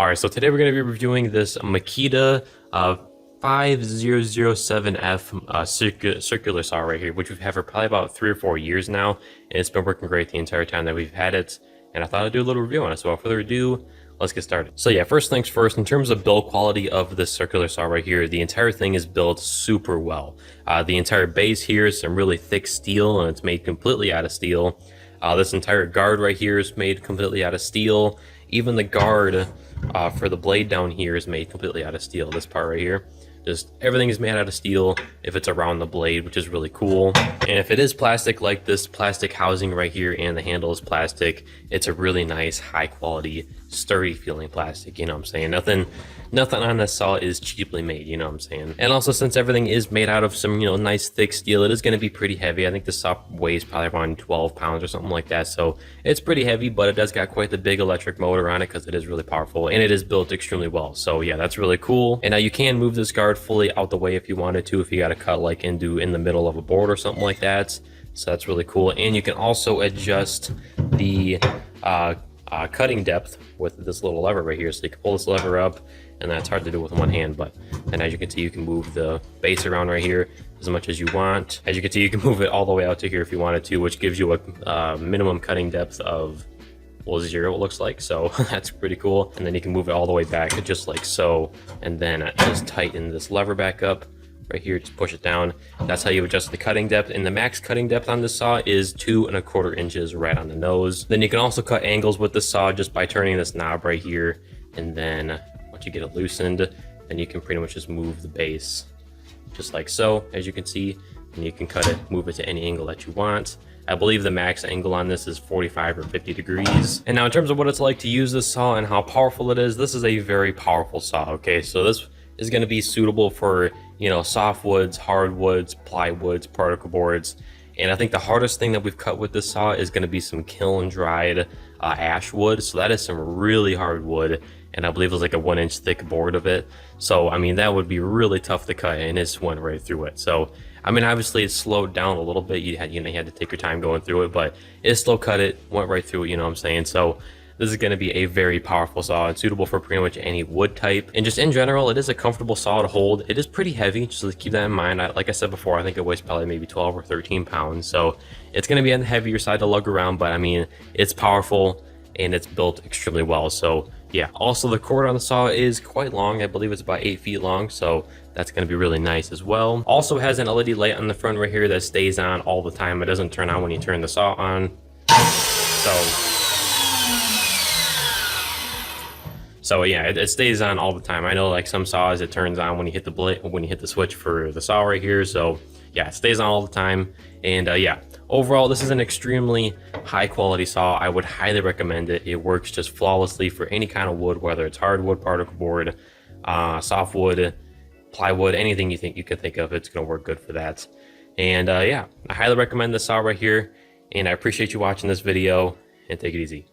All right, so today we're going to be reviewing this Makita 5007F circular saw right here, which we've had for probably about 3 or 4 years now, and it's been working great the entire time that we've had it. And I thought I'd do a little review on it. So without further ado, let's get started. So yeah, first things first, in terms of build quality of this circular saw right here, the entire thing is built super well. The entire base here is some really thick steel, and it's made completely out of steel. This entire guard right here is made completely out of steel. Even the guard for the blade down here is made completely out of steel. This part right here, just everything is made out of steel if it's around the blade, which is really cool. And if it is plastic, like this plastic housing right here and the handle is plastic, it's a really nice, high quality, sturdy feeling plastic, you know what I'm saying? Nothing on this saw is cheaply made, you know what I'm saying? And also, since everything is made out of some, nice thick steel, it is going to be pretty heavy. I think the saw weighs probably around 12 pounds or something like that, so it's pretty heavy, but it does got quite the big electric motor on it because it is really powerful, and it is built extremely well. So yeah, that's really cool. And now you can move this guard fully out the way if you wanted to, if you got to cut like in the middle of a board or something like that. So that's really cool. And you can also adjust the cutting depth with this little lever right here. So you can pull this lever up, and that's hard to do with one hand, but then as you can see, you can move the base around right here as much as you want. As you can see, you can move it all the way out to here if you wanted to, which gives you a minimum cutting depth of, well, 0, it looks like. So that's pretty cool. And then you can move it all the way back just like so, and then just tighten this lever back up right here, just push it down. That's how you adjust the cutting depth, and the max cutting depth on this saw is 2¼ inches right on the nose. Then you can also cut angles with the saw just by turning this knob right here, and then once you get it loosened, then you can pretty much just move the base just like so, as you can see, and you can cut it, move it to any angle that you want. I believe the max angle on this is 45 or 50 degrees. And now in terms of what it's like to use this saw and how powerful it is, this is a very powerful saw, okay? So this is going to be suitable for, softwoods, hardwoods, plywoods, particle boards. And I think the hardest thing that we've cut with this saw is going to be some kiln dried ash wood. So that is some really hard wood, and I believe it's like a 1-inch thick board of it. So I mean, that would be really tough to cut, and it's went right through it. So I mean, obviously it slowed down a little bit. You had to take your time going through it, but it still cut it, went right through it, you know what I'm saying? So this is going to be a very powerful saw and suitable for pretty much any wood type. And just in general, it is a comfortable saw to hold. It is pretty heavy, just keep that in mind. Like I said before, I think it weighs probably maybe 12 or 13 pounds. So it's going to be on the heavier side to lug around, but I mean, it's powerful and it's built extremely well. So yeah, also the cord on the saw is quite long. I believe it's about 8 feet long, so that's going to be really nice as well. Also has an LED light on the front right here that stays on all the time. It doesn't turn on when you turn the saw on. So yeah, it stays on all the time. I know like some saws it turns on when you hit the switch for the saw right here. So yeah, it stays on all the time. And yeah, overall this is an extremely high quality saw. I would highly recommend it. It works just flawlessly for any kind of wood, whether it's hardwood, particle board, softwood, plywood, anything you could think of, it's gonna work good for that. And yeah, I highly recommend this saw right here, and I appreciate you watching this video, and take it easy.